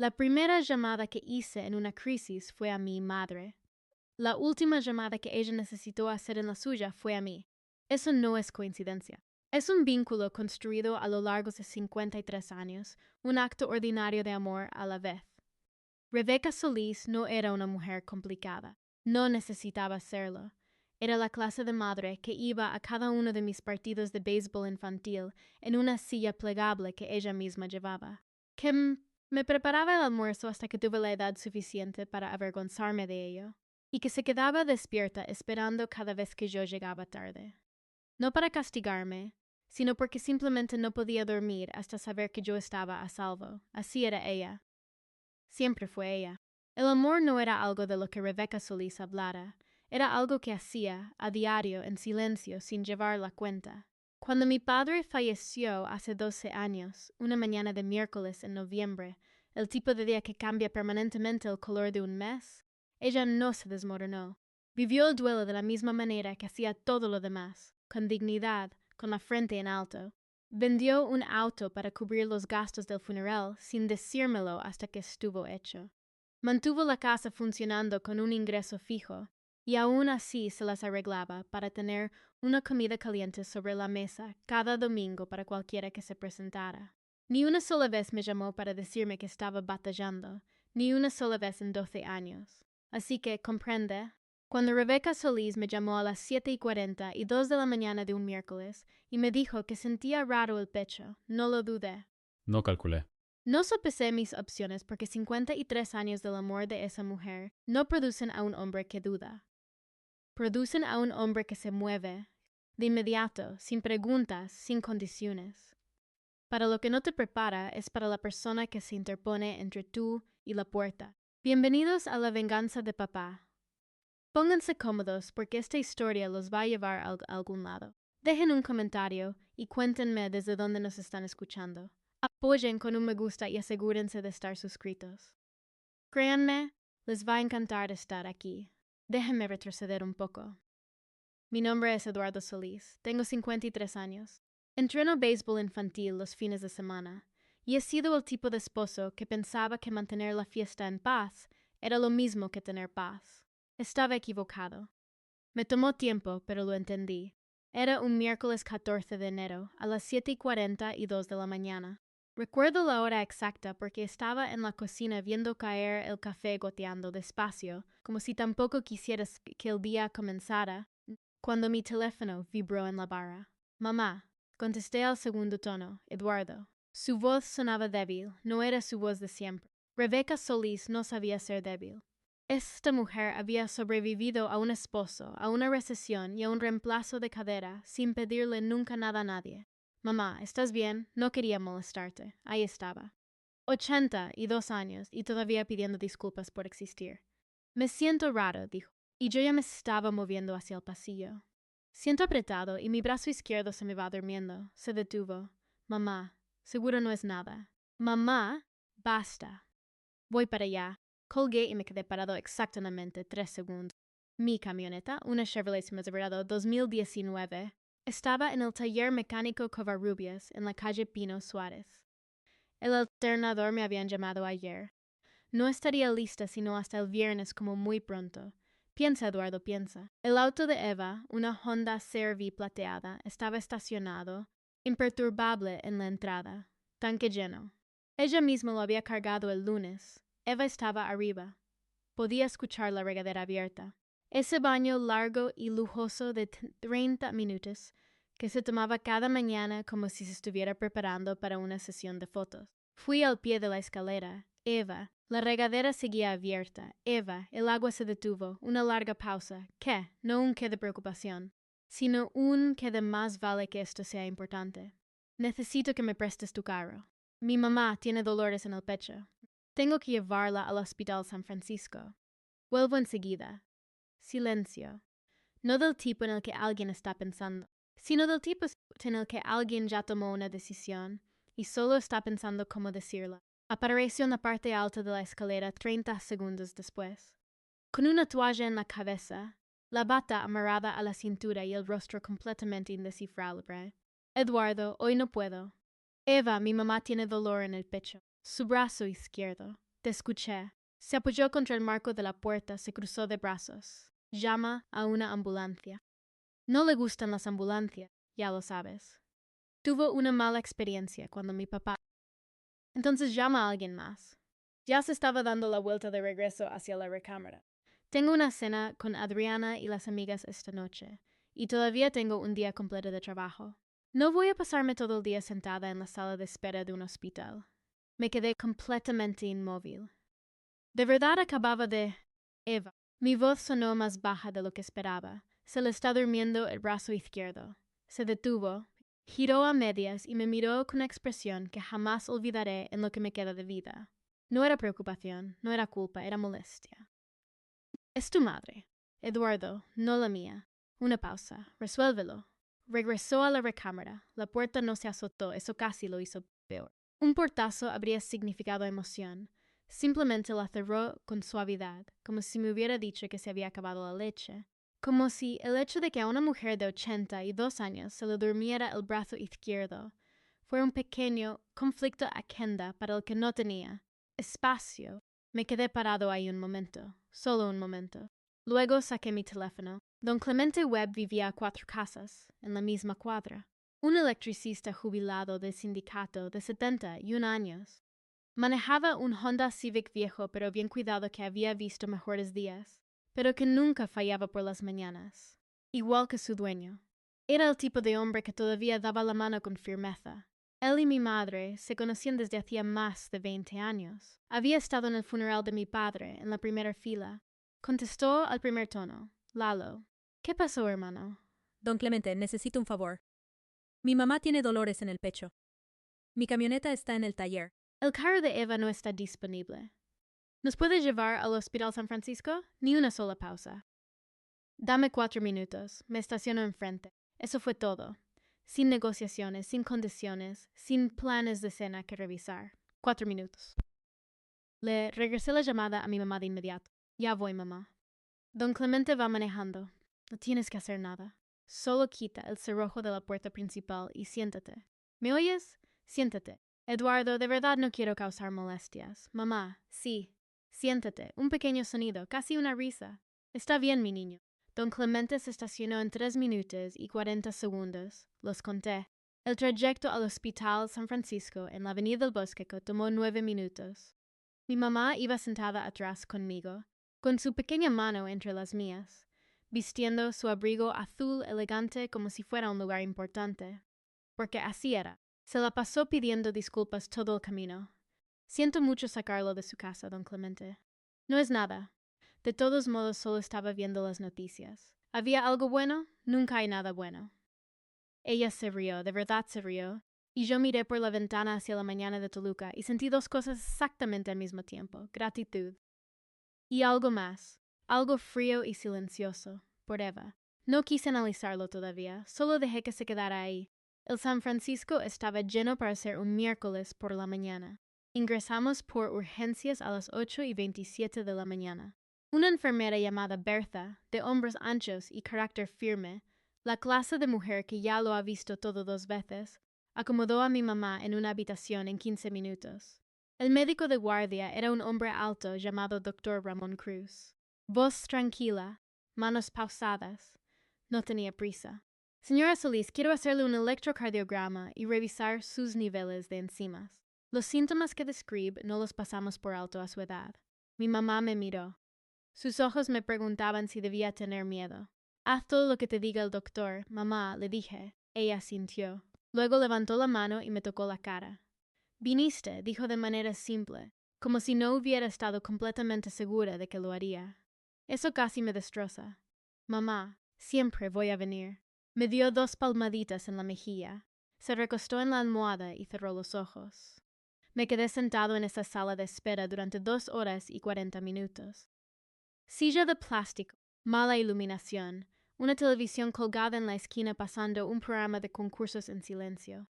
La primera llamada que hice en una crisis fue a mi madre. La última llamada que ella necesitó hacer en la suya fue a mí. Eso no es coincidencia. Es un vínculo construido a lo largo de 53 años, un acto ordinario de amor a la vez. Rebeca Solís no era una mujer complicada. No necesitaba serlo. Era la clase de madre que iba a cada uno de mis partidos de béisbol infantil en una silla plegable que ella misma llevaba. Que me preparaba el almuerzo hasta que tuve la edad suficiente para avergonzarme de ello, y que se quedaba despierta esperando cada vez que yo llegaba tarde. No para castigarme, sino porque simplemente no podía dormir hasta saber que yo estaba a salvo. Así era ella. Siempre fue ella. El amor no era algo de lo que Rebeca Solís hablara, era algo que hacía, a diario, en silencio, sin llevar la cuenta. Cuando mi padre falleció hace 12 años, una mañana de miércoles en noviembre, el tipo de día que cambia permanentemente el color de un mes, ella no se desmoronó. Vivió el duelo de la misma manera que hacía todo lo demás, con dignidad, con la frente en alto. Vendió un auto para cubrir los gastos del funeral sin decírmelo hasta que estuvo hecho. Mantuvo la casa funcionando con un ingreso fijo, y aún así se las arreglaba para tener una comida caliente sobre la mesa cada domingo para cualquiera que se presentara. Ni una sola vez me llamó para decirme que estaba batallando, ni una sola vez en 12 años. Así que, comprende, cuando Rebeca Solís me llamó a las 7:40 y 2 de la mañana de un miércoles y me dijo que sentía raro el pecho, no lo dudé. No calculé. No sopesé mis opciones porque 53 años del amor de esa mujer no producen a un hombre que duda. Producen a un hombre que se mueve, de inmediato, sin preguntas, sin condiciones. Para lo que no te prepara es para la persona que se interpone entre tú y la puerta. Bienvenidos a La venganza de papá. Pónganse cómodos porque esta historia los va a llevar a algún lado. Dejen un comentario y cuéntenme desde dónde nos están escuchando. Apoyen con un me gusta y asegúrense de estar suscritos. Créanme, les va a encantar estar aquí. Déjenme retroceder un poco. Mi nombre es Eduardo Solís, tengo 53 años. Entreno béisbol infantil los fines de semana, y he sido el tipo de esposo que pensaba que mantener la fiesta en paz era lo mismo que tener paz. Estaba equivocado. Me tomó tiempo, pero lo entendí. Era un miércoles 14 de enero, a las 7:42 de la mañana. Recuerdo la hora exacta porque estaba en la cocina viendo caer el café goteando despacio, como si tampoco quisieras que el día comenzara, cuando mi teléfono vibró en la barra. Mamá, contesté al segundo tono, Eduardo. Su voz sonaba débil, no era su voz de siempre. Rebeca Solís no sabía ser débil. Esta mujer había sobrevivido a un esposo, a una recesión y a un reemplazo de cadera sin pedirle nunca nada a nadie. Mamá, ¿estás bien? No quería molestarte. Ahí estaba. 82 años y todavía pidiendo disculpas por existir. Me siento raro, dijo, y yo ya me estaba moviendo hacia el pasillo. Siento apretado y mi brazo izquierdo se me va durmiendo. Se detuvo. Mamá, seguro no es nada. Mamá, basta. Voy para allá. Colgué y me quedé parado exactamente 3 segundos. Mi camioneta, una Chevrolet Silverado 2019, estaba en el taller mecánico Covarrubias en la calle Pino Suárez. El alternador me habían llamado ayer. No estaría lista sino hasta el viernes como muy pronto. Piensa, Eduardo, piensa. El auto de Eva, una Honda CR-V plateada, estaba estacionado, imperturbable en la entrada, tanque lleno. Ella misma lo había cargado el lunes. Eva estaba arriba. Podía escuchar la regadera abierta. Ese baño largo y lujoso de 30 minutos que se tomaba cada mañana como si se estuviera preparando para una sesión de fotos. Fui al pie de la escalera. Eva. La regadera seguía abierta. Eva. El agua se detuvo. Una larga pausa. ¿Qué? No un qué de preocupación, sino un que de más vale que esto sea importante. Necesito que me prestes tu carro. Mi mamá tiene dolores en el pecho. Tengo que llevarla al Hospital San Francisco. Vuelvo enseguida. Silencio. No del tipo en el que alguien está pensando, sino del tipo en el que alguien ya tomó una decisión y solo está pensando cómo decirla. Apareció en la parte alta de la escalera 30 segundos después. Con una toalla en la cabeza, la bata amarrada a la cintura y el rostro completamente indescifrable. Eduardo, hoy no puedo. Eva, mi mamá tiene dolor en el pecho. Su brazo izquierdo. Te escuché. Se apoyó contra el marco de la puerta, se cruzó de brazos. Llama a una ambulancia. No le gustan las ambulancias, ya lo sabes. Tuvo una mala experiencia cuando mi papá... Entonces llama a alguien más. Ya se estaba dando la vuelta de regreso hacia la recámara. Tengo una cena con Adriana y las amigas esta noche, y todavía tengo un día completo de trabajo. No voy a pasarme todo el día sentada en la sala de espera de un hospital. Me quedé completamente inmóvil. De verdad acababa de... Eva. Mi voz sonó más baja de lo que esperaba. Se le está durmiendo el brazo izquierdo. Se detuvo, giró a medias y me miró con una expresión que jamás olvidaré en lo que me queda de vida. No era preocupación, no era culpa, era molestia. Es tu madre, Eduardo, no la mía. Una pausa. Resuélvelo. Regresó a la recámara. La puerta no se azotó, eso casi lo hizo peor. Un portazo habría significado emoción. Simplemente la cerró con suavidad, como si me hubiera dicho que se había acabado la leche. Como si el hecho de que a una mujer de 82 años se le durmiera el brazo izquierdo fuera un pequeño conflicto agenda para el que no tenía espacio. Me quedé parado ahí un momento, solo un momento. Luego saqué mi teléfono. Don Clemente Webb vivía a 4 casas, en la misma cuadra. Un electricista jubilado del sindicato de 71 años. Manejaba un Honda Civic viejo pero bien cuidado que había visto mejores días, pero que nunca fallaba por las mañanas, igual que su dueño. Era el tipo de hombre que todavía daba la mano con firmeza. Él y mi madre se conocían desde hacía más de 20 años. Había estado en el funeral de mi padre, en la primera fila. Contestó al primer tono. Lalo. ¿Qué pasó, hermano? Don Clemente, necesito un favor. Mi mamá tiene dolores en el pecho. Mi camioneta está en el taller. El carro de Eva no está disponible. ¿Nos puede llevar al Hospital San Francisco? Ni una sola pausa. Dame 4 minutos. Me estaciono enfrente. Eso fue todo. Sin negociaciones, sin condiciones, sin planes de cena que revisar. 4 minutos. Le regresé la llamada a mi mamá de inmediato. Ya voy, mamá. Don Clemente va manejando. No tienes que hacer nada. Solo quita el cerrojo de la puerta principal y siéntate. ¿Me oyes? Siéntate. Eduardo, de verdad no quiero causar molestias. Mamá, sí. Siéntate. Un pequeño sonido, casi una risa. Está bien, mi niño. Don Clemente se estacionó en 3 minutos y 40 segundos. Los conté. El trayecto al Hospital San Francisco en la Avenida del Bosqueco tomó 9 minutos. Mi mamá iba sentada atrás conmigo, con su pequeña mano entre las mías, vistiendo su abrigo azul elegante como si fuera un lugar importante. Porque así era. Se la pasó pidiendo disculpas todo el camino. Siento mucho sacarlo de su casa, don Clemente. No es nada. De todos modos solo estaba viendo las noticias. ¿Había algo bueno? Nunca hay nada bueno. Ella se rió, de verdad se rió, y yo miré por la ventana hacia la mañana de Toluca y sentí 2 cosas exactamente al mismo tiempo, gratitud. Y algo más, algo frío y silencioso, por Eva. No quise analizarlo todavía, solo dejé que se quedara ahí. El San Francisco estaba lleno para ser un miércoles por la mañana. Ingresamos por urgencias a las 8:27 de la mañana. Una enfermera llamada Bertha, de hombros anchos y carácter firme, la clase de mujer que ya lo ha visto todo 2 veces, acomodó a mi mamá en una habitación en 15 minutos. El médico de guardia era un hombre alto llamado Dr. Ramón Cruz. Voz tranquila, manos pausadas. No tenía prisa. Señora Solís, quiero hacerle un electrocardiograma y revisar sus niveles de enzimas. Los síntomas que describe no los pasamos por alto a su edad. Mi mamá me miró. Sus ojos me preguntaban si debía tener miedo. Haz todo lo que te diga el doctor, mamá, le dije. Ella sintió. Luego levantó la mano y me tocó la cara. Viniste, dijo de manera simple, como si no hubiera estado completamente segura de que lo haría. Eso casi me destroza. Mamá, siempre voy a venir. Me dio 2 palmaditas en la mejilla. Se recostó en la almohada y cerró los ojos. Me quedé sentado en esa sala de espera durante 2 horas y 40 minutos. Silla de plástico, mala iluminación, una televisión colgada en la esquina pasando un programa de concursos en silencio.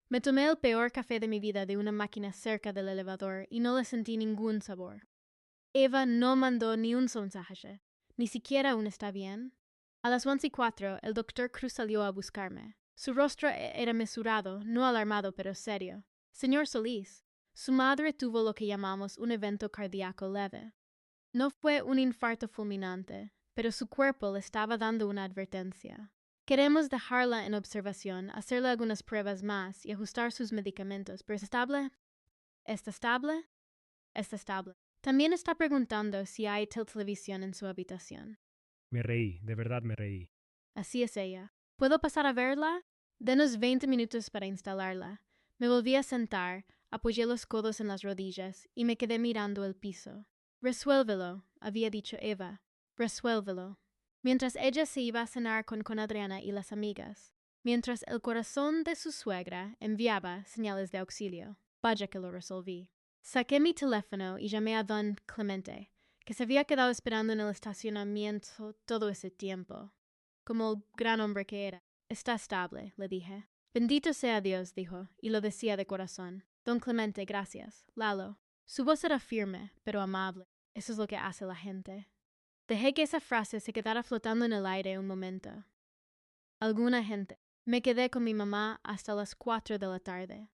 Me tomé el peor café de mi vida de una máquina cerca del elevador y no le sentí ningún sabor. Eva no mandó ni un mensaje, ni siquiera un está bien. A las 11:04 el doctor Cruz salió a buscarme. Su rostro era mesurado, no alarmado pero serio. Señor Solís, Su madre tuvo lo que llamamos un evento cardíaco leve. No fue un infarto fulminante, pero su cuerpo le estaba dando una advertencia. Queremos dejarla en observación, hacerle algunas pruebas más y ajustar sus medicamentos, pero ¿está estable? ¿Está estable? Está estable. También está preguntando si hay televisión en su habitación. Me reí, de verdad me reí. Así es ella. ¿Puedo pasar a verla? Denos 20 minutos para instalarla. Me volví a sentar, apoyé los codos en las rodillas y me quedé mirando el piso. Resuélvelo, había dicho Eva. Resuélvelo. Mientras ella se iba a cenar con Adriana y las amigas. Mientras el corazón de su suegra enviaba señales de auxilio. Vaya que lo resolví. Saqué mi teléfono y llamé a don Clemente, que se había quedado esperando en el estacionamiento todo ese tiempo. Como el gran hombre que era. Está estable, le dije. Bendito sea Dios, dijo, y lo decía de corazón. Don Clemente, gracias. Lalo. Su voz era firme, pero amable. Eso es lo que hace la gente. Dejé que esa frase se quedara flotando en el aire un momento. Alguna gente. Me quedé con mi mamá hasta las 4 de la tarde.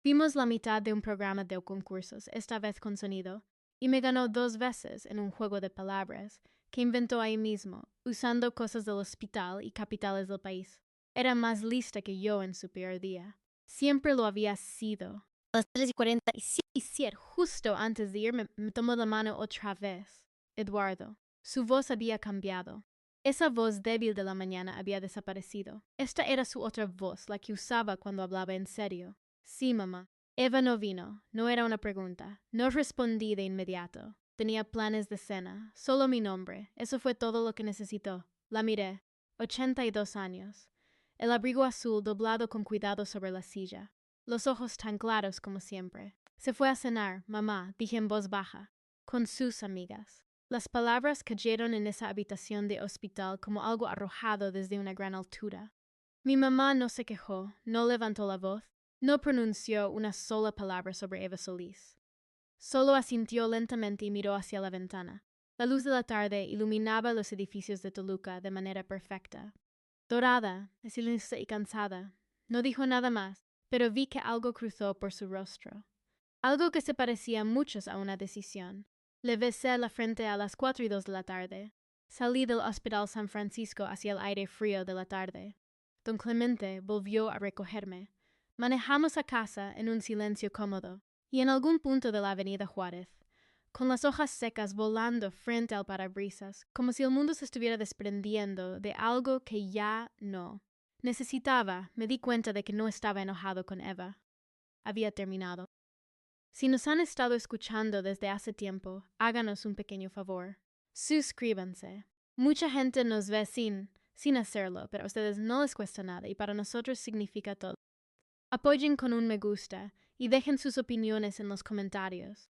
Vimos la mitad de un programa de concursos, esta vez con sonido, y me ganó 2 veces en un juego de palabras que inventó ahí mismo, usando cosas del hospital y capitales del país. Era más lista que yo en su peor día. Siempre lo había sido. A las 3:47, justo antes de irme, me tomó la mano otra vez. Eduardo. Su voz había cambiado. Esa voz débil de la mañana había desaparecido. Esta era su otra voz, la que usaba cuando hablaba en serio. Sí, mamá. Eva no vino. No era una pregunta. No respondí de inmediato. Tenía planes de cena. Solo mi nombre. Eso fue todo lo que necesitó. La miré. 82 años. El abrigo azul doblado con cuidado sobre la silla. Los ojos tan claros como siempre. Se fue a cenar, mamá, dije en voz baja, con sus amigas. Las palabras cayeron en esa habitación de hospital como algo arrojado desde una gran altura. Mi mamá no se quejó, no levantó la voz, no pronunció una sola palabra sobre Eva Solís. Solo asintió lentamente y miró hacia la ventana. La luz de la tarde iluminaba los edificios de Toluca de manera perfecta. Dorada, silenciosa y cansada, no dijo nada más, pero vi que algo cruzó por su rostro. Algo que se parecía mucho a una decisión. Le besé la frente a las 4:02 de la tarde. Salí del Hospital San Francisco hacia el aire frío de la tarde. Don Clemente volvió a recogerme. Manejamos a casa en un silencio cómodo, y en algún punto de la avenida Juárez, con las hojas secas volando frente al parabrisas, como si el mundo se estuviera desprendiendo de algo que ya no necesitaba. Me di cuenta de que no estaba enojado con Eva. Había terminado. Si nos han estado escuchando desde hace tiempo, háganos un pequeño favor. Suscríbanse. Mucha gente nos ve sin hacerlo, pero a ustedes no les cuesta nada y para nosotros significa todo. Apoyen con un me gusta y dejen sus opiniones en los comentarios.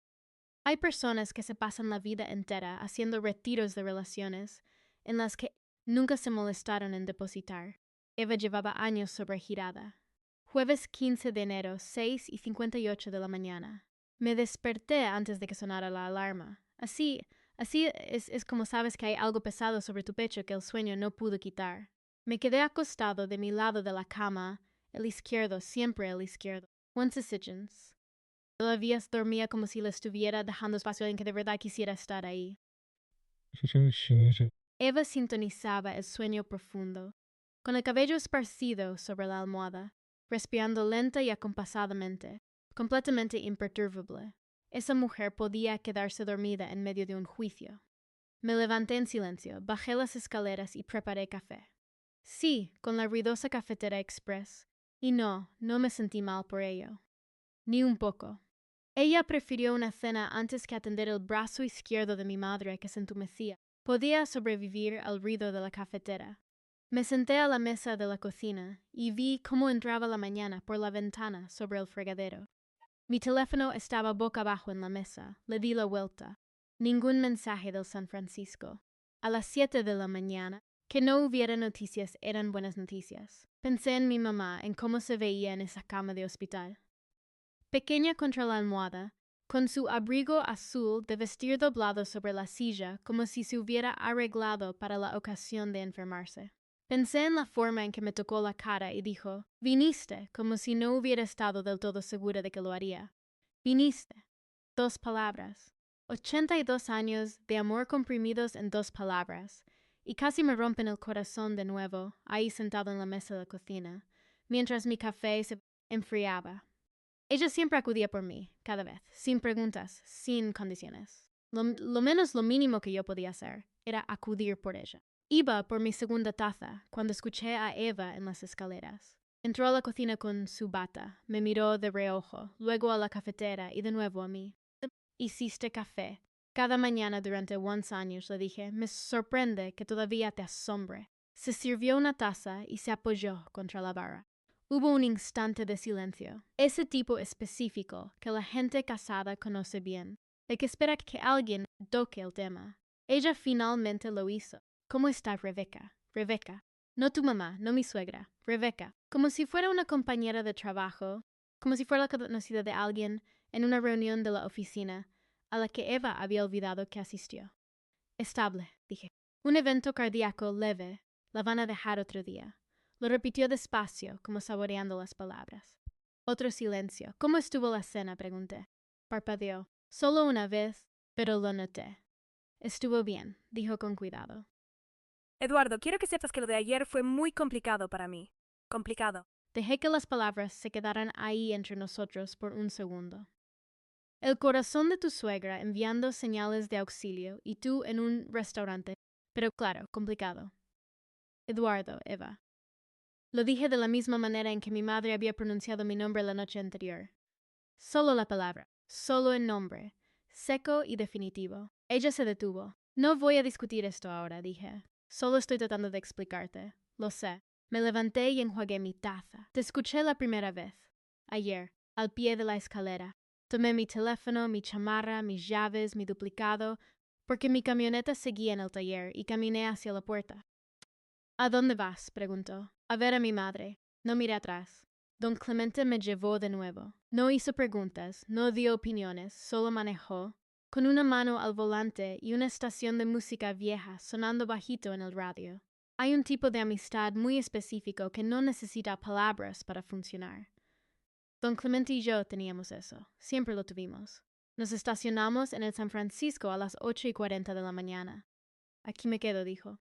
Hay personas que se pasan la vida entera haciendo retiros de relaciones en las que nunca se molestaron en depositar. Eva llevaba años sobregirada. Jueves 15 de enero, 6:58 de la mañana. Me desperté antes de que sonara la alarma. Así es como sabes que hay algo pesado sobre tu pecho que el sueño no pudo quitar. Me quedé acostado de mi lado de la cama, el izquierdo, siempre el izquierdo. Once Todavía dormía como si le estuviera dejando espacio en que de verdad quisiera estar ahí. Eva sintonizaba el sueño profundo, con el cabello esparcido sobre la almohada, respirando lenta y acompasadamente, completamente imperturbable. Esa mujer podía quedarse dormida en medio de un juicio. Me levanté en silencio, bajé las escaleras y preparé café. Sí, con la ruidosa cafetera express, y no me sentí mal por ello. Ni un poco. Ella prefirió una cena antes que atender el brazo izquierdo de mi madre que se entumecía. Podía sobrevivir al ruido de la cafetera. Me senté a la mesa de la cocina y vi cómo entraba la mañana por la ventana sobre el fregadero. Mi teléfono estaba boca abajo en la mesa. Le di la vuelta. Ningún mensaje del San Francisco. A las 7 de la mañana, que no hubiera noticias eran buenas noticias. Pensé en mi mamá, en cómo se veía en esa cama de hospital. Pequeña contra la almohada, con su abrigo azul de vestir doblado sobre la silla como si se hubiera arreglado para la ocasión de enfermarse. Pensé en la forma en que me tocó la cara y dijo, «Viniste», como si no hubiera estado del todo segura de que lo haría. Viniste. 2 palabras. 82 años de amor comprimidos en 2 palabras. Y casi me rompen el corazón de nuevo, ahí sentado en la mesa de la cocina, mientras mi café se enfriaba. Ella siempre acudía por mí, cada vez, sin preguntas, sin condiciones. Lo menos lo mínimo que yo podía hacer era acudir por ella. Iba por mi segunda taza cuando escuché a Eva en las escaleras. Entró a la cocina con su bata, me miró de reojo, luego a la cafetera y de nuevo a mí. Hiciste café. Cada mañana durante 11 años le dije, me sorprende que todavía te asombre. Se sirvió una taza y se apoyó contra la barra. Hubo un instante de silencio. Ese tipo específico que la gente casada conoce bien, el que espera que alguien toque el tema. Ella finalmente lo hizo. ¿Cómo está Rebeca? Rebeca. No tu mamá, no mi suegra. Rebeca. Como si fuera una compañera de trabajo, como si fuera la conocida de alguien en una reunión de la oficina a la que Eva había olvidado que asistió. Estable, dije. Un evento cardíaco leve. La van a dejar otro día. Lo repitió despacio, como saboreando las palabras. Otro silencio. ¿Cómo estuvo la cena? Pregunté. Parpadeó. Solo una vez, pero lo noté. Estuvo bien, dijo con cuidado. Eduardo, quiero que sepas que lo de ayer fue muy complicado para mí. Complicado. Dejé que las palabras se quedaran ahí entre nosotros por un segundo. El corazón de tu suegra enviando señales de auxilio y tú en un restaurante, pero claro, complicado. Eduardo, Eva. Lo dije de la misma manera en que mi madre había pronunciado mi nombre la noche anterior. Solo la palabra, solo el nombre, seco y definitivo. Ella se detuvo. No voy a discutir esto ahora, dije. Solo estoy tratando de explicarte. Lo sé. Me levanté y enjuagué mi taza. Te escuché la primera vez. Ayer, al pie de la escalera. Tomé mi teléfono, mi chamarra, mis llaves, mi duplicado, porque mi camioneta seguía en el taller y caminé hacia la puerta. ¿A dónde vas? Preguntó. A ver a mi madre. No miré atrás. Don Clemente me llevó de nuevo. No hizo preguntas, no dio opiniones, solo manejó, con una mano al volante y una estación de música vieja sonando bajito en el radio. Hay un tipo de amistad muy específico que no necesita palabras para funcionar. Don Clemente y yo teníamos eso. Siempre lo tuvimos. Nos estacionamos en el San Francisco a las 8:40 de la mañana. Aquí me quedo, dijo.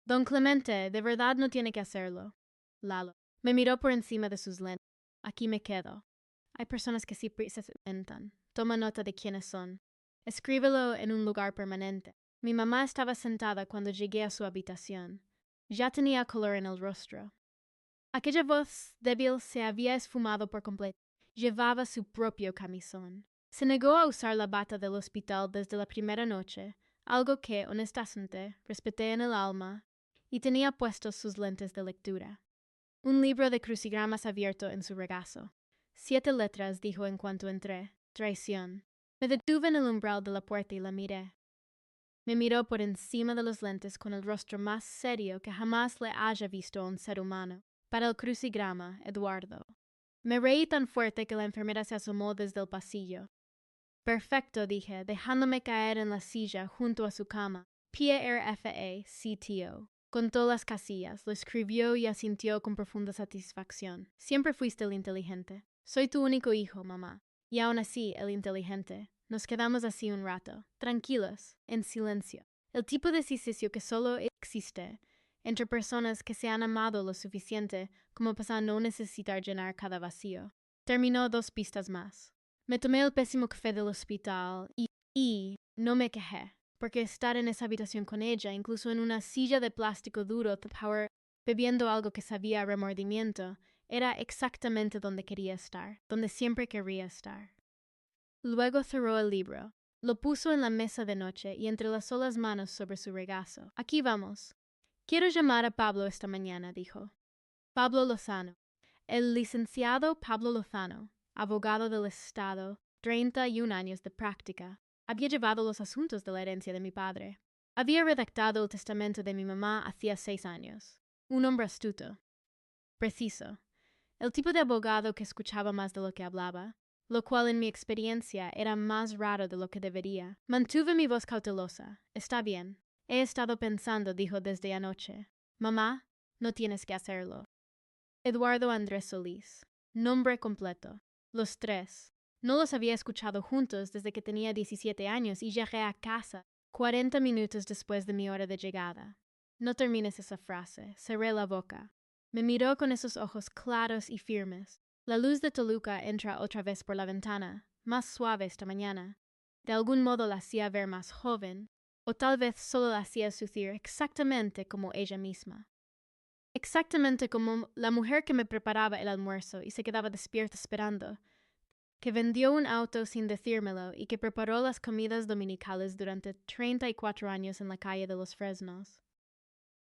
Don Clemente, de verdad no tiene que hacerlo. Lalo. Me miró por encima de sus lentes. Aquí me quedo. Hay personas que sí se sentan. Toma nota de quiénes son. Escríbelo en un lugar permanente. Mi mamá estaba sentada cuando llegué a su habitación. Ya tenía color en el rostro. Aquella voz débil se había esfumado por completo. Llevaba su propio camisón. Se negó a usar la bata del hospital desde la primera noche, algo que, honestamente, respeté en el alma, y tenía puestos sus lentes de lectura. Un libro de crucigramas abierto en su regazo. 7 letras, dijo en cuanto entré. Traición. Me detuve en el umbral de la puerta y la miré. Me miró por encima de los lentes con el rostro más serio que jamás le haya visto a un ser humano. Para el crucigrama, Eduardo. Me reí tan fuerte que la enfermera se asomó desde el pasillo. Perfecto, dije, dejándome caer en la silla junto a su cama. PRFA-CTO. Contó las casillas, lo escribió y asintió con profunda satisfacción. Siempre fuiste el inteligente. Soy tu único hijo, mamá. Y aún así, el inteligente. Nos quedamos así un rato, tranquilos, en silencio. El tipo de silencio que solo existe entre personas que se han amado lo suficiente como para no necesitar llenar cada vacío. Terminó 2 pistas más. Me tomé el pésimo café del hospital y no me quejé, porque estar en esa habitación con ella, incluso en una silla de plástico duro, bebiendo algo que sabía a remordimiento, era exactamente donde quería estar, donde siempre querría estar. Luego cerró el libro, lo puso en la mesa de noche y entrelazó las manos sobre su regazo. Aquí vamos. Quiero llamar a Pablo esta mañana, dijo. Pablo Lozano. El licenciado Pablo Lozano, abogado del Estado, 31 años de práctica, había llevado los asuntos de la herencia de mi padre. Había redactado el testamento de mi mamá hacía 6 años. Un hombre astuto. Preciso. El tipo de abogado que escuchaba más de lo que hablaba, lo cual en mi experiencia era más raro de lo que debería. Mantuve mi voz cautelosa. Está bien. He estado pensando, dijo desde anoche. Mamá, no tienes que hacerlo. Eduardo Andrés Solís. Nombre completo. Los 3. No los había escuchado juntos desde que tenía 17 años y llegué a casa 40 minutos después de mi hora de llegada. No termines esa frase. Cerré la boca. Me miró con esos ojos claros y firmes. La luz de Toluca entra otra vez por la ventana, más suave esta mañana. De algún modo la hacía ver más joven, o tal vez solo la hacía lucir exactamente como ella misma. Exactamente como la mujer que me preparaba el almuerzo y se quedaba despierta esperando, que vendió un auto sin decírmelo y que preparó las comidas dominicales durante 34 años en la calle de los Fresnos.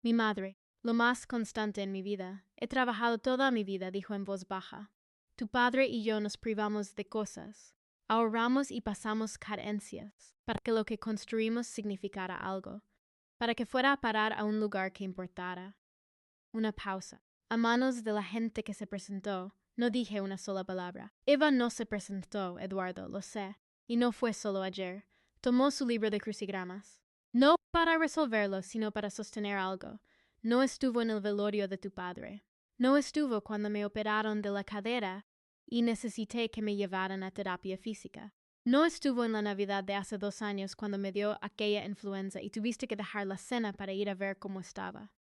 Mi madre, lo más constante en mi vida. He trabajado toda mi vida, dijo en voz baja. Tu padre y yo nos privamos de cosas. Ahorramos y pasamos carencias para que lo que construimos significara algo, para que fuera a parar a un lugar que importara. Una pausa. A manos de la gente que se presentó, no dije una sola palabra. Eva no se presentó, Eduardo, lo sé, y no fue solo ayer. Tomó su libro de crucigramas. No para resolverlo, sino para sostener algo. No estuvo en el velorio de tu padre. No estuvo cuando me operaron de la cadera y necesité que me llevaran a terapia física. No estuvo en la Navidad de hace 2 años cuando me dio aquella influenza y tuviste que dejar la cena para ir a ver cómo estaba.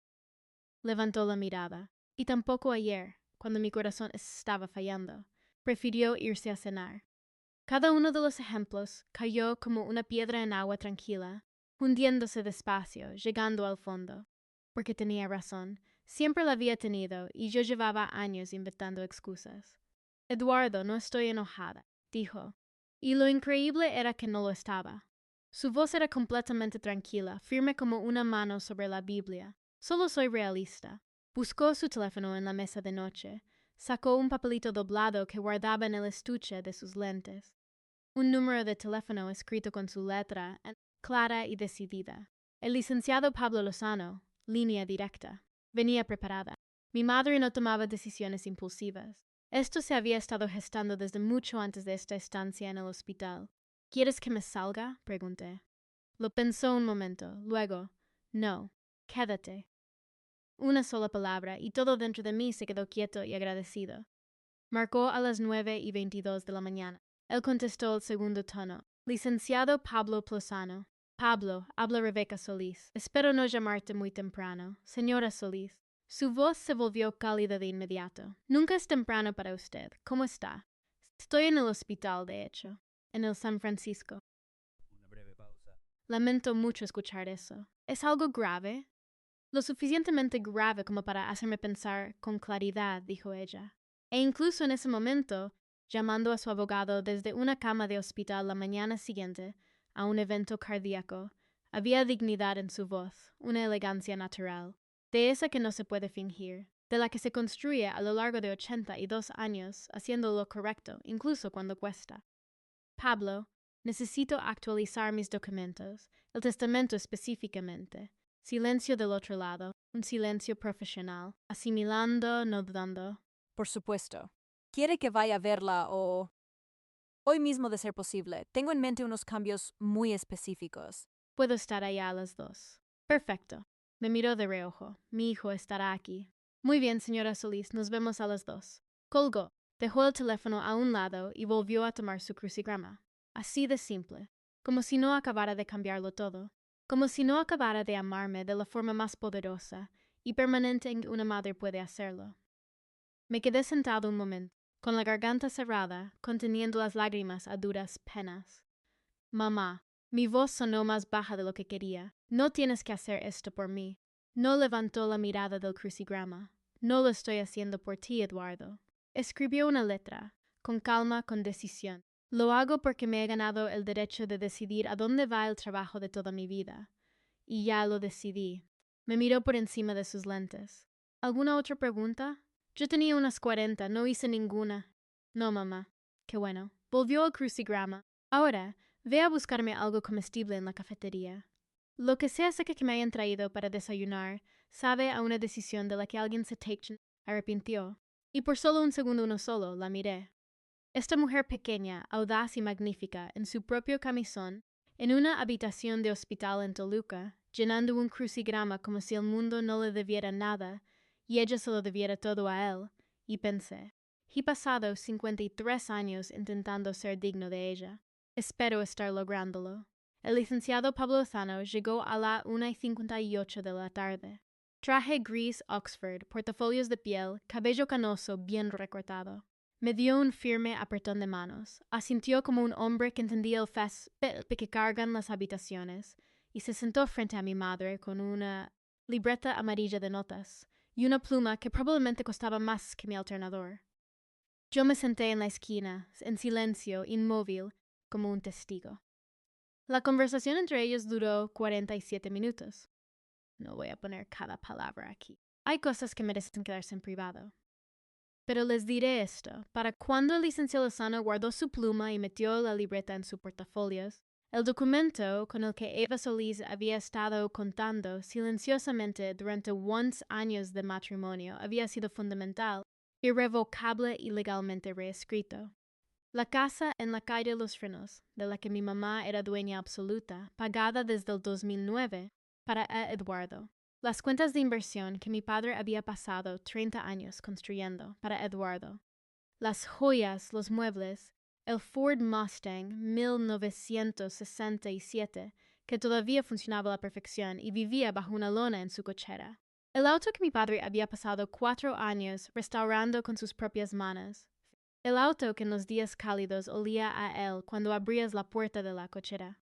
Levantó la mirada. Y tampoco ayer, cuando mi corazón estaba fallando. Prefirió irse a cenar. Cada uno de los ejemplos cayó como una piedra en agua tranquila, hundiéndose despacio, llegando al fondo. Porque tenía razón, siempre la había tenido y yo llevaba años inventando excusas. Eduardo, no estoy enojada, dijo. Y lo increíble era que no lo estaba. Su voz era completamente tranquila, firme como una mano sobre la Biblia. Solo soy realista. Buscó su teléfono en la mesa de noche. Sacó un papelito doblado que guardaba en el estuche de sus lentes. Un número de teléfono escrito con su letra, clara y decidida. El licenciado Pablo Lozano, línea directa. Venía preparada. Mi madre no tomaba decisiones impulsivas. Esto se había estado gestando desde mucho antes de esta estancia en el hospital. ¿Quieres que me salga?, pregunté. Lo pensó un momento. Luego, no, quédate. Una sola palabra, y todo dentro de mí se quedó quieto y agradecido. Marcó a las 9:22 de la mañana. Él contestó el segundo tono. Licenciado Pablo Plozano. Pablo, habla Rebeca Solís. Espero no llamarte muy temprano. Señora Solís. Su voz se volvió cálida de inmediato. Nunca es temprano para usted. ¿Cómo está? Estoy en el hospital, de hecho. En el San Francisco. Una breve pausa. Lamento mucho escuchar eso. ¿Es algo grave? Lo suficientemente grave como para hacerme pensar con claridad, dijo ella. E incluso en ese momento, llamando a su abogado desde una cama de hospital la mañana siguiente a un evento cardíaco, había dignidad en su voz, una elegancia natural, de esa que no se puede fingir, de la que se construye a lo largo de 82 años haciendo lo correcto, incluso cuando cuesta. Pablo, necesito actualizar mis documentos, el testamento específicamente. Silencio del otro lado, un silencio profesional, asimilando, no dudando. Por supuesto. ¿Quiere que vaya a verla o...? Hoy mismo, de ser posible. Tengo en mente unos cambios muy específicos. Puedo estar allá a las 2. Perfecto. Me miró de reojo. Mi hijo estará aquí. Muy bien, señora Solís, nos vemos a las 2. Colgó, dejó el teléfono a un lado y volvió a tomar su crucigrama. Así de simple. Como si no acabara de cambiarlo todo. Como si no acabara de amarme de la forma más poderosa y permanente en que una madre puede hacerlo. Me quedé sentado un momento, con la garganta cerrada, conteniendo las lágrimas a duras penas. Mamá, mi voz sonó más baja de lo que quería. No tienes que hacer esto por mí. No levantó la mirada del crucigrama. No lo estoy haciendo por ti, Eduardo. Escribió una letra, con calma, con decisión. Lo hago porque me he ganado el derecho de decidir a dónde va el trabajo de toda mi vida. Y ya lo decidí. Me miró por encima de sus lentes. ¿Alguna otra pregunta? Yo tenía unas 40, no hice ninguna. No, mamá. Qué bueno. Volvió al crucigrama. Ahora, ve a buscarme algo comestible en la cafetería. Lo que sea que me hayan traído para desayunar sabe a una decisión de la que alguien se arrepintió. Y por solo un segundo, uno solo, la miré. Esta mujer pequeña, audaz y magnífica, en su propio camisón, en una habitación de hospital en Toluca, llenando un crucigrama como si el mundo no le debiera nada, y ella se lo debiera todo a él, y pensé, He pasado 53 años intentando ser digno de ella. Espero estar lográndolo. El licenciado Pablo Lozano llegó a la 1:58 de la tarde. Traje gris Oxford, portafolios de piel, cabello canoso bien recortado. Me dio un firme apretón de manos, asintió como un hombre que entendía el que cargan las habitaciones, y se sentó frente a mi madre con una libreta amarilla de notas y una pluma que probablemente costaba más que mi alternador. Yo me senté en la esquina, en silencio, inmóvil, como un testigo. La conversación entre ellos duró 47 minutos. No voy a poner cada palabra aquí. Hay cosas que merecen quedarse en privado. Pero les diré esto, para cuando el licenciado Lozano guardó su pluma y metió la libreta en su portafolios, el documento con el que Eva Solís había estado contando silenciosamente durante 11 años de matrimonio había sido fundamental, irrevocable y legalmente reescrito. La casa en la calle Los Frenos, de la que mi mamá era dueña absoluta, pagada desde el 2009, para Eduardo. Las cuentas de inversión que mi padre había pasado 30 años construyendo para Eduardo. Las joyas, los muebles, el Ford Mustang 1967, que todavía funcionaba a la perfección y vivía bajo una lona en su cochera. El auto que mi padre había pasado 4 años restaurando con sus propias manos. El auto que en los días cálidos olía a él cuando abrías la puerta de la cochera.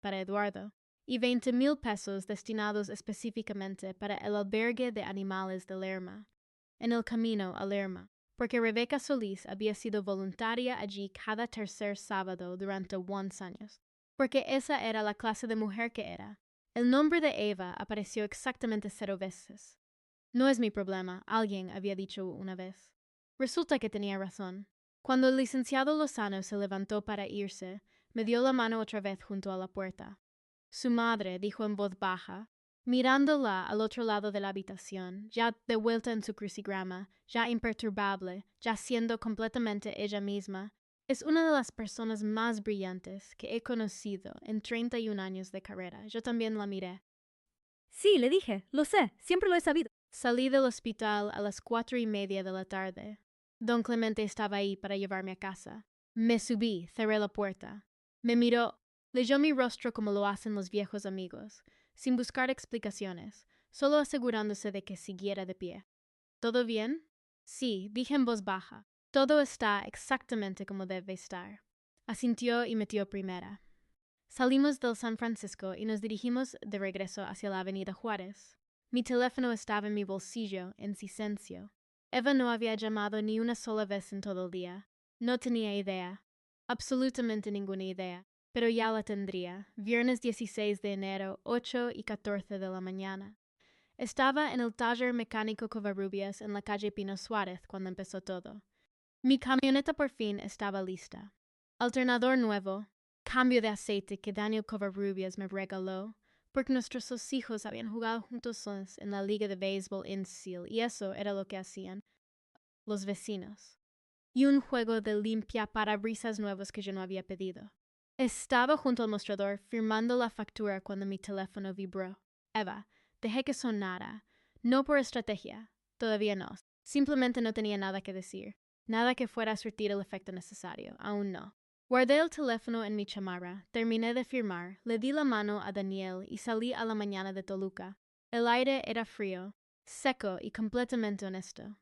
Para Eduardo. Y 20,000 pesos destinados específicamente para el albergue de animales de Lerma, en el camino a Lerma, porque Rebeca Solís había sido voluntaria allí cada tercer sábado durante 11 años, porque esa era la clase de mujer que era. El nombre de Eva apareció exactamente 0 veces. No es mi problema, alguien había dicho una vez. Resulta que tenía razón. Cuando el licenciado Lozano se levantó para irse, me dio la mano otra vez junto a la puerta. Su madre dijo en voz baja, mirándola al otro lado de la habitación, ya de vuelta en su crucigrama, ya imperturbable, ya siendo completamente ella misma, es una de las personas más brillantes que he conocido en 31 años de carrera. Yo también la miré. Sí, le dije, lo sé, siempre lo he sabido. Salí del hospital a las 4:30 de la tarde. Don Clemente estaba ahí para llevarme a casa. Me subí, cerré la puerta. Me miró. Leyó mi rostro como lo hacen los viejos amigos, sin buscar explicaciones, solo asegurándose de que siguiera de pie. ¿Todo bien? Sí, dije en voz baja. Todo está exactamente como debe estar. Asintió y metió primera. Salimos del San Francisco y nos dirigimos de regreso hacia la Avenida Juárez. Mi teléfono estaba en mi bolsillo, en silencio. Eva no había llamado ni una sola vez en todo el día. No tenía idea. Absolutamente ninguna idea. Pero ya la tendría, viernes 16 de enero, 8:14 de la mañana. Estaba en el taller mecánico Covarrubias en la calle Pino Suárez cuando empezó todo. Mi camioneta por fin estaba lista. Alternador nuevo, cambio de aceite que Daniel Covarrubias me regaló, porque nuestros 2 hijos habían jugado juntos en la liga de béisbol Inseal, y eso era lo que hacían los vecinos. Y un juego de limpia parabrisas nuevos que yo no había pedido. Estaba junto al mostrador firmando la factura cuando mi teléfono vibró. Eva, dejé que sonara. No por estrategia. Todavía no. Simplemente no tenía nada que decir. Nada que fuera a surtir el efecto necesario. Aún no. Guardé el teléfono en mi chamarra. Terminé de firmar. Le di la mano a Daniel y salí a la mañana de Toluca. El aire era frío, seco y completamente honesto.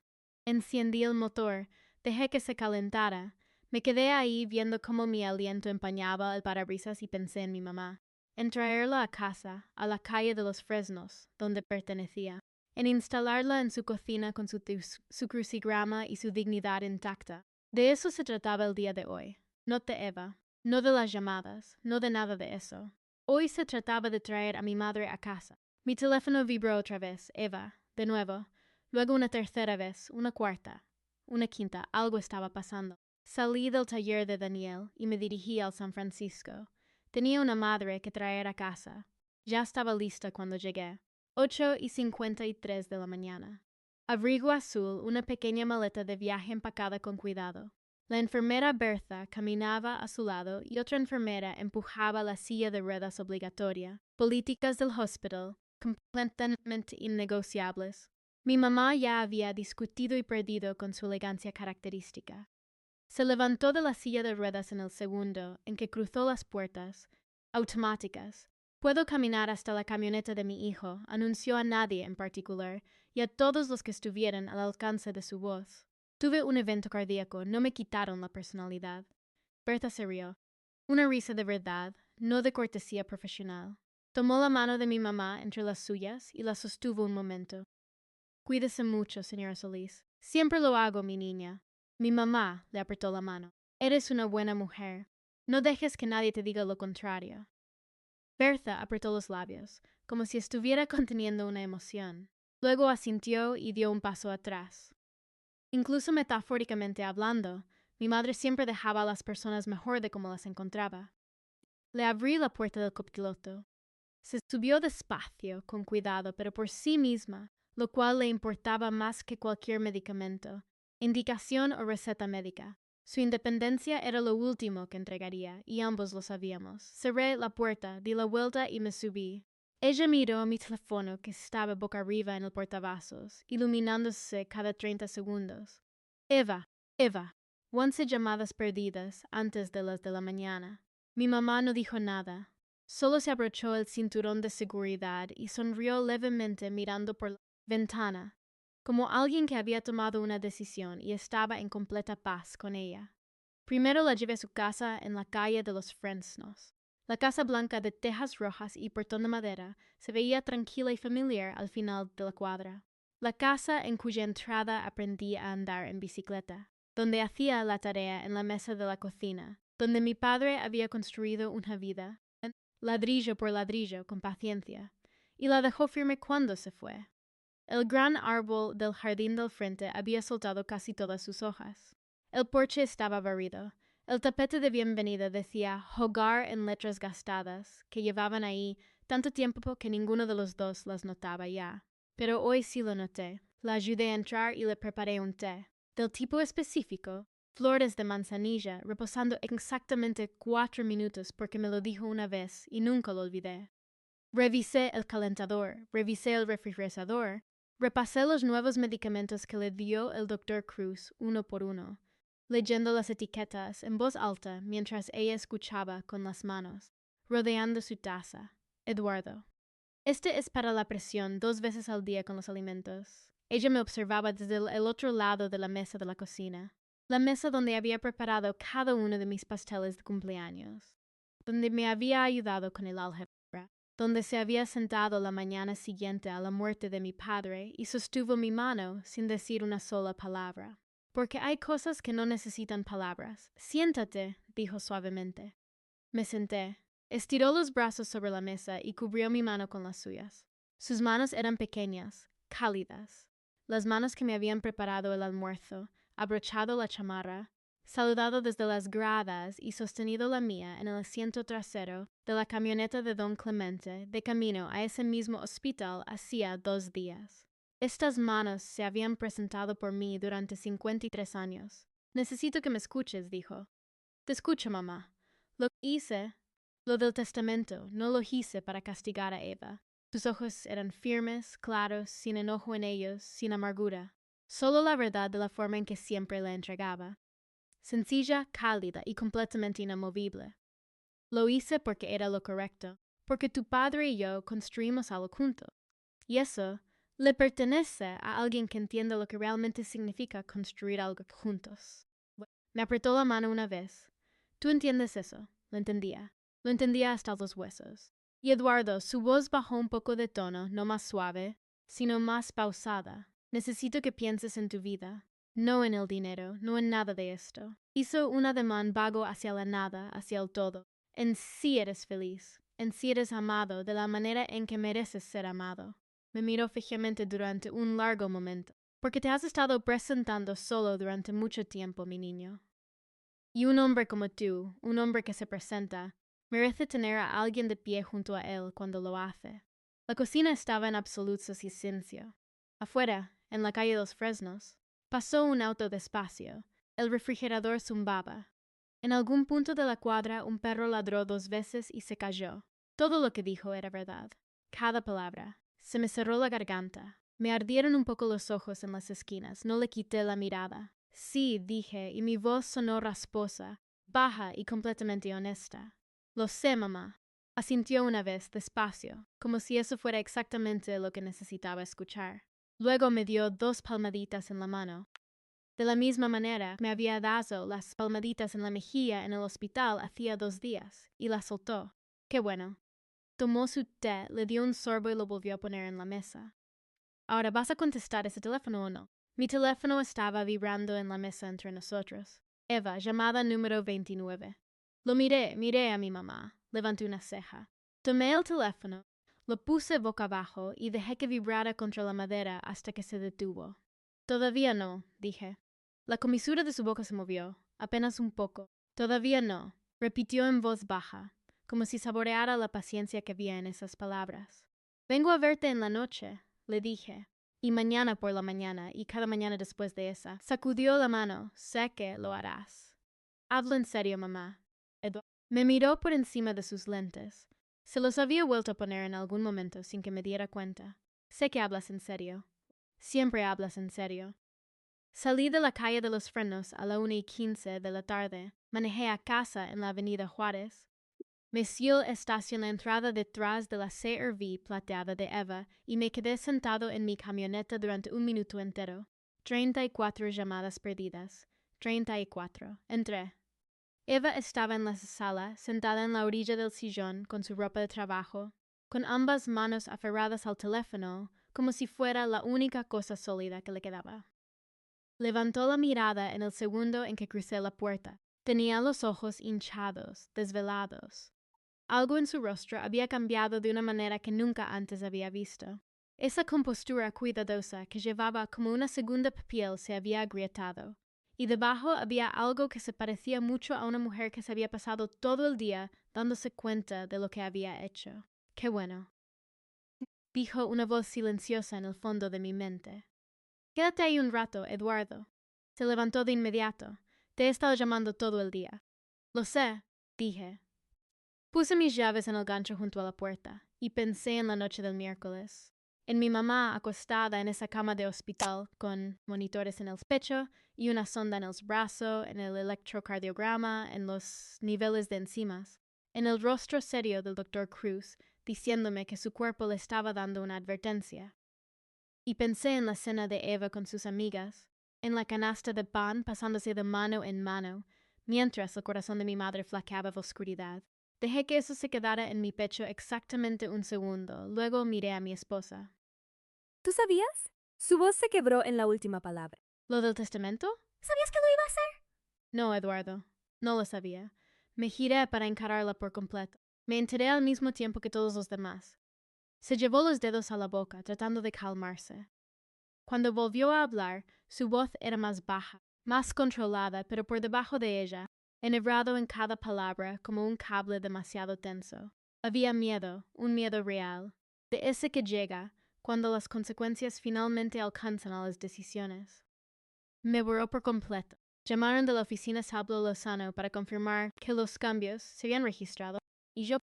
Encendí el motor. Dejé que se calentara. Me quedé ahí viendo cómo mi aliento empañaba el parabrisas y pensé en mi mamá, en traerla a casa, a la calle de los Fresnos, donde pertenecía, en instalarla en su cocina con su crucigrama y su dignidad intacta. De eso se trataba el día de hoy, no de Eva, no de las llamadas, no de nada de eso. Hoy se trataba de traer a mi madre a casa. Mi teléfono vibró otra vez, Eva, de nuevo, luego una tercera vez, una cuarta, una quinta, algo estaba pasando. Salí del taller de Daniel y me dirigí al San Francisco. Tenía una madre que traer a casa. Ya estaba lista cuando llegué. 8:53 de la mañana. Abrigo azul, una pequeña maleta de viaje empacada con cuidado. La enfermera Bertha caminaba a su lado y otra enfermera empujaba la silla de ruedas obligatoria. Políticas del hospital, completamente innegociables. Mi mamá ya había discutido y perdido con su elegancia característica. Se levantó de la silla de ruedas en el segundo en que cruzó las puertas, automáticas. Puedo caminar hasta la camioneta de mi hijo, anunció a nadie en particular y a todos los que estuvieran al alcance de su voz. Tuve un evento cardíaco, no me quitaron la personalidad. Bertha se rió. Una risa de verdad, no de cortesía profesional. Tomó la mano de mi mamá entre las suyas y la sostuvo un momento. Cuídese mucho, señora Solís. Siempre lo hago, mi niña. Mi mamá le apretó la mano. Eres una buena mujer. No dejes que nadie te diga lo contrario. Bertha apretó los labios, como si estuviera conteniendo una emoción. Luego asintió y dio un paso atrás. Incluso metafóricamente hablando, mi madre siempre dejaba a las personas mejor de como las encontraba. Le abrí la puerta del copiloto. Se subió despacio, con cuidado, pero por sí misma, lo cual le importaba más que cualquier medicamento, indicación o receta médica. Su independencia era lo último que entregaría, y ambos lo sabíamos. Cerré la puerta, di la vuelta y me subí. Ella miró mi teléfono que estaba boca arriba en el portavasos, iluminándose cada 30 segundos. Eva, 11 llamadas perdidas antes de las de la mañana. Mi mamá no dijo nada. Solo se abrochó el cinturón de seguridad y sonrió levemente mirando por la ventana, como alguien que había tomado una decisión y estaba en completa paz con ella. Primero la llevé a su casa en la calle de los Fresnos. La casa blanca de tejas rojas y portón de madera se veía tranquila y familiar al final de la cuadra. La casa en cuya entrada aprendí a andar en bicicleta, donde hacía la tarea en la mesa de la cocina, donde mi padre había construido una vida, ladrillo por ladrillo, con paciencia, y la dejó firme cuando se fue. El gran árbol del jardín del frente había soltado casi todas sus hojas. El porche estaba barrido. El tapete de bienvenida decía hogar en letras gastadas, que llevaban ahí tanto tiempo que ninguno de los dos las notaba ya. Pero hoy sí lo noté. La ayudé a entrar y le preparé un té, del tipo específico, flores de manzanilla, reposando exactamente 4 minutos porque me lo dijo una vez y nunca lo olvidé. Revisé el calentador, revisé el refrigerador, repasé los nuevos medicamentos que le dio el Dr. Cruz uno por uno, leyendo las etiquetas en voz alta mientras ella escuchaba con las manos, rodeando su taza. Eduardo. Este es para la presión 2 veces al día con los alimentos. Ella me observaba desde el otro lado de la mesa de la cocina, la mesa donde había preparado cada uno de mis pasteles de cumpleaños, donde me había ayudado con el álgebra, donde se había sentado la mañana siguiente a la muerte de mi padre y sostuvo mi mano sin decir una sola palabra. Porque hay cosas que no necesitan palabras. Siéntate, dijo suavemente. Me senté. Estiró los brazos sobre la mesa y cubrió mi mano con las suyas. Sus manos eran pequeñas, cálidas. Las manos que me habían preparado el almuerzo, abrochado la chamarra, saludado desde las gradas y sostenido la mía en el asiento trasero de la camioneta de don Clemente de camino a ese mismo hospital hacía 2 días. Estas manos se habían presentado por mí durante 53 años. Necesito que me escuches, dijo. Te escucho, mamá. Lo hice, lo del testamento, no lo hice para castigar a Eva. Sus ojos eran firmes, claros, sin enojo en ellos, sin amargura. Solo la verdad de la forma en que siempre la entregaba. Sencilla, cálida y completamente inamovible. Lo hice porque era lo correcto, porque tu padre y yo construimos algo juntos. Y eso le pertenece a alguien que entienda lo que realmente significa construir algo juntos. Me apretó la mano una vez. ¿Tú entiendes eso? Lo entendía. Lo entendía hasta los huesos. Y Eduardo, su voz bajó un poco de tono, no más suave, sino más pausada. Necesito que pienses en tu vida. No en el dinero, no en nada de esto. Hizo un ademán vago hacia la nada, hacia el todo. En sí eres feliz. En sí eres amado de la manera en que mereces ser amado. Me miró fijamente durante un largo momento. Porque te has estado presentando solo durante mucho tiempo, mi niño. Y un hombre como tú, un hombre que se presenta, merece tener a alguien de pie junto a él cuando lo hace. La cocina estaba en absoluto silencio. Afuera, en la calle de los Fresnos, pasó un auto despacio. El refrigerador zumbaba. En algún punto de la cuadra un perro ladró 2 veces y se cayó. Todo lo que dijo era verdad. Cada palabra. Se me cerró la garganta. Me ardieron un poco los ojos en las esquinas. No le quité la mirada. Sí, dije, y mi voz sonó rasposa, baja y completamente honesta. Lo sé, mamá. Asintió una vez, despacio, como si eso fuera exactamente lo que necesitaba escuchar. Luego me dio 2 palmaditas en la mano. De la misma manera me había dado las palmaditas en la mejilla en el hospital hacía 2 días, y la soltó. Qué bueno. Tomó su té, le dio un sorbo y lo volvió a poner en la mesa. Ahora, ¿vas a contestar ese teléfono o no? Mi teléfono estaba vibrando en la mesa entre nosotros. Eva, llamada número 29. Lo miré a mi mamá. Levanté una ceja. Tomé el teléfono, lo puse boca abajo y dejé que vibrara contra la madera hasta que se detuvo. Todavía no, dije. La comisura de su boca se movió, apenas un poco. Todavía no, repitió en voz baja, como si saboreara la paciencia que había en esas palabras. Vengo a verte en la noche, le dije, y mañana por la mañana, y cada mañana después de esa. Sacudió la mano, sé que lo harás. Hablo en serio, mamá. Me miró por encima de sus lentes. Se los había vuelto a poner en algún momento sin que me diera cuenta. Sé que hablas en serio. Siempre hablas en serio. Salí de la calle de los Frenos a la 1:15 de la tarde. Manejé a casa en la avenida Juárez. Monsieur estacionó en la entrada detrás de la CR-V plateada de Eva y me quedé sentado en mi camioneta durante 1 minuto entero. 34 llamadas perdidas. 34. Entré. Eva estaba en la sala, sentada en la orilla del sillón con su ropa de trabajo, con ambas manos aferradas al teléfono, como si fuera la única cosa sólida que le quedaba. Levantó la mirada en el segundo en que crucé la puerta. Tenía los ojos hinchados, desvelados. Algo en su rostro había cambiado de una manera que nunca antes había visto. Esa compostura cuidadosa que llevaba como una segunda piel se había agrietado, y debajo había algo que se parecía mucho a una mujer que se había pasado todo el día dándose cuenta de lo que había hecho. Qué bueno, dijo una voz silenciosa en el fondo de mi mente. Quédate ahí un rato, Eduardo. Se levantó de inmediato. Te he estado llamando todo el día. Lo sé, dije. Puse mis llaves en el gancho junto a la puerta, y pensé en la noche del miércoles. En mi mamá acostada en esa cama de hospital, con monitores en el pecho y una sonda en el brazo, en el electrocardiograma, en los niveles de enzimas, en el rostro serio del doctor Cruz, diciéndome que su cuerpo le estaba dando una advertencia. Y pensé en la cena de Eva con sus amigas, en la canasta de pan pasándose de mano en mano, mientras el corazón de mi madre flaqueaba de oscuridad. Dejé que eso se quedara en mi pecho exactamente 1 segundo, luego miré a mi esposa. ¿Tú sabías? Su voz se quebró en la última palabra. ¿Lo del testamento? ¿Sabías que lo iba a hacer? No, Eduardo, no lo sabía. Me giré para encararla por completo. Me enteré al mismo tiempo que todos los demás. Se llevó los dedos a la boca, tratando de calmarse. Cuando volvió a hablar, su voz era más baja, más controlada, pero por debajo de ella, enhebrado en cada palabra como un cable demasiado tenso. Había miedo, un miedo real, de ese que llega cuando las consecuencias finalmente alcanzan a las decisiones. Me borró por completo. Llamaron de la oficina Pablo Lozano para confirmar que los cambios se habían registrado, y yo...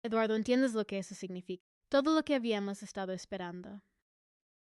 Eduardo, ¿entiendes lo que eso significa? Todo lo que habíamos estado esperando.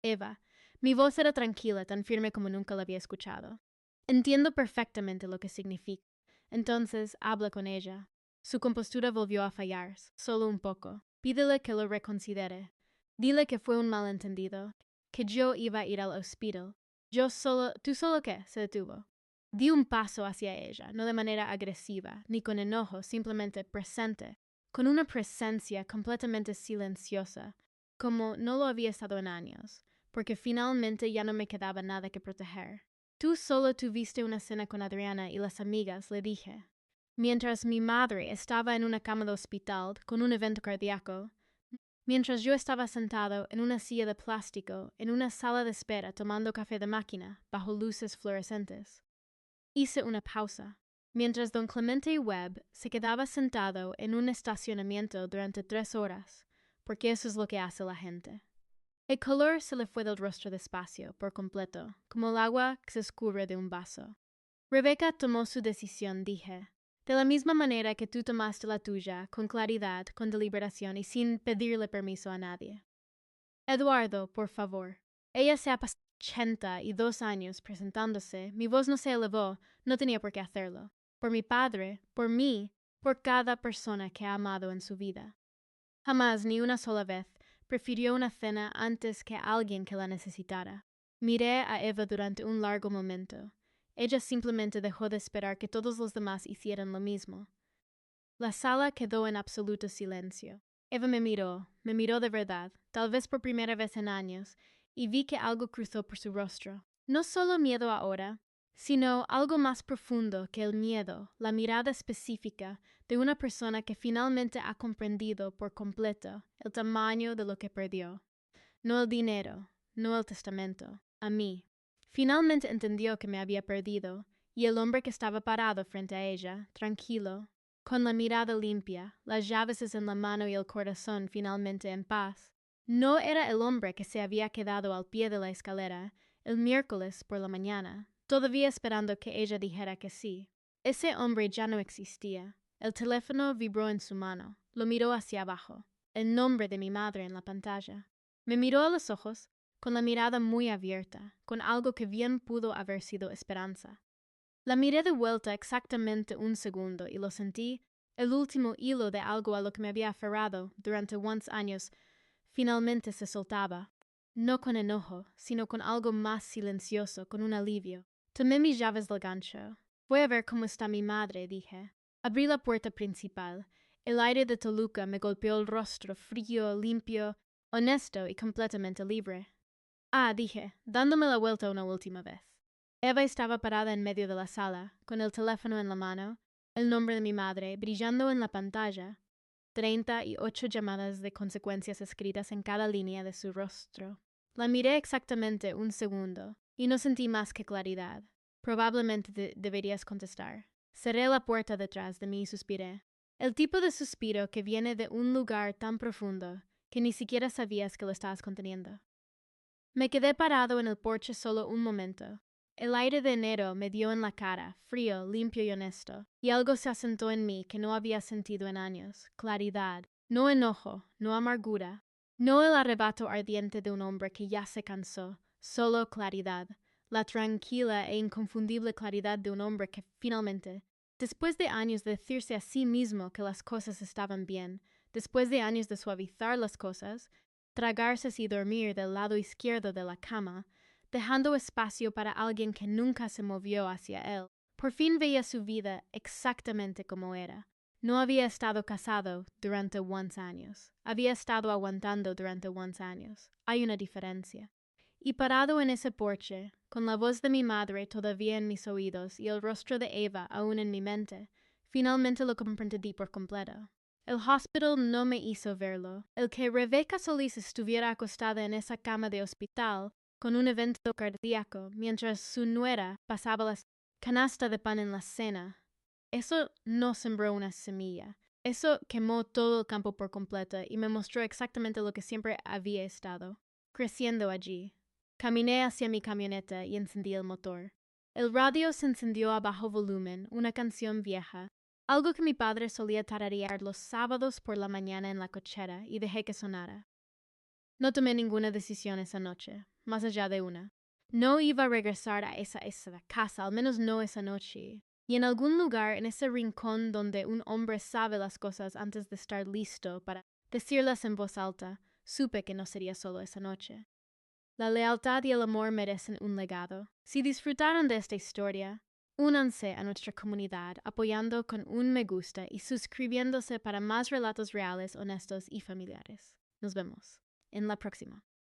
Eva, mi voz era tranquila, tan firme como nunca la había escuchado. Entiendo perfectamente lo que significa. Entonces, habla con ella. Su compostura volvió a fallar, solo un poco. Pídele que lo reconsidere. Dile que fue un malentendido, que yo iba a ir al hospital. ¿Tú solo qué? Se detuvo. Di un paso hacia ella, no de manera agresiva, ni con enojo, simplemente presente, con una presencia completamente silenciosa, como no lo había estado en años, porque finalmente ya no me quedaba nada que proteger. Tú solo tuviste una cena con Adriana y las amigas, le dije. Mientras mi madre estaba en una cama de hospital con un evento cardíaco, mientras yo estaba sentado en una silla de plástico en una sala de espera tomando café de máquina bajo luces fluorescentes. Hice una pausa, mientras don Clemente Webb se quedaba sentado en un estacionamiento durante 3 horas, porque eso es lo que hace la gente. El color se le fue del rostro despacio, por completo, como el agua que se escurre de un vaso. Rebecca tomó su decisión, dije, de la misma manera que tú tomaste la tuya, con claridad, con deliberación y sin pedirle permiso a nadie. Eduardo, por favor. Ella se ha pasado 82 años presentándose. Mi voz no se elevó, no tenía por qué hacerlo. Por mi padre, por mí, por cada persona que ha amado en su vida. Jamás, ni una sola vez, prefirió una cena antes que alguien que la necesitara. Miré a Eva durante un largo momento. Ella simplemente dejó de esperar que todos los demás hicieran lo mismo. La sala quedó en absoluto silencio. Eva me miró de verdad, tal vez por primera vez en años, y vi que algo cruzó por su rostro. No solo miedo ahora, sino algo más profundo que el miedo, la mirada específica de una persona que finalmente ha comprendido por completo el tamaño de lo que perdió. No el dinero, no el testamento, a mí. Finalmente entendió que me había perdido, y el hombre que estaba parado frente a ella, tranquilo, con la mirada limpia, las llaves en la mano y el corazón finalmente en paz, no era el hombre que se había quedado al pie de la escalera el miércoles por la mañana, todavía esperando que ella dijera que sí. Ese hombre ya no existía. El teléfono vibró en su mano. Lo miró hacia abajo. El nombre de mi madre en la pantalla. Me miró a los ojos, con la mirada muy abierta, con algo que bien pudo haber sido esperanza. La miré de vuelta exactamente un segundo y lo sentí, el último hilo de algo a lo que me había aferrado durante unos años, finalmente se soltaba. No con enojo, sino con algo más silencioso, con un alivio. Tomé mis llaves del gancho. Voy a ver cómo está mi madre, dije. Abrí la puerta principal. El aire de Toluca me golpeó el rostro, frío, limpio, honesto y completamente libre. Ah, dije, dándome la vuelta una última vez. Eva estaba parada en medio de la sala, con el teléfono en la mano, el nombre de mi madre brillando en la pantalla, 38 llamadas de consecuencias escritas en cada línea de su rostro. La miré exactamente un segundo, y no sentí más que claridad. Probablemente deberías contestar. Cerré la puerta detrás de mí y suspiré. El tipo de suspiro que viene de un lugar tan profundo que ni siquiera sabías que lo estabas conteniendo. Me quedé parado en el porche solo un momento. El aire de enero me dio en la cara, frío, limpio y honesto, y algo se asentó en mí que no había sentido en años, claridad, no enojo, no amargura, no el arrebato ardiente de un hombre que ya se cansó, solo claridad, la tranquila e inconfundible claridad de un hombre que finalmente, después de años de decirse a sí mismo que las cosas estaban bien, después de años de suavizar las cosas, tragarse y dormir del lado izquierdo de la cama, dejando espacio para alguien que nunca se movió hacia él. Por fin veía su vida exactamente como era. No había estado casado durante unos años. Había estado aguantando durante unos años. Hay una diferencia. Y parado en ese porche, con la voz de mi madre todavía en mis oídos y el rostro de Eva aún en mi mente, finalmente lo comprendí por completo. El hospital no me hizo verlo. El que Rebeca Solís estuviera acostada en esa cama de hospital con un evento cardíaco mientras su nuera pasaba la canasta de pan en la cena. Eso no sembró una semilla. Eso quemó todo el campo por completo y me mostró exactamente lo que siempre había estado, creciendo allí. Caminé hacia mi camioneta y encendí el motor. El radio se encendió a bajo volumen, una canción vieja, algo que mi padre solía tararear los sábados por la mañana en la cochera, y dejé que sonara. No tomé ninguna decisión esa noche, más allá de una. No iba a regresar a esa casa, al menos no esa noche. Y en algún lugar, en ese rincón donde un hombre sabe las cosas antes de estar listo para decirlas en voz alta, supe que no sería solo esa noche. La lealtad y el amor merecen un legado. Si disfrutaron de esta historia, únanse a nuestra comunidad apoyando con un me gusta y suscribiéndose para más relatos reales, honestos y familiares. Nos vemos en la próxima.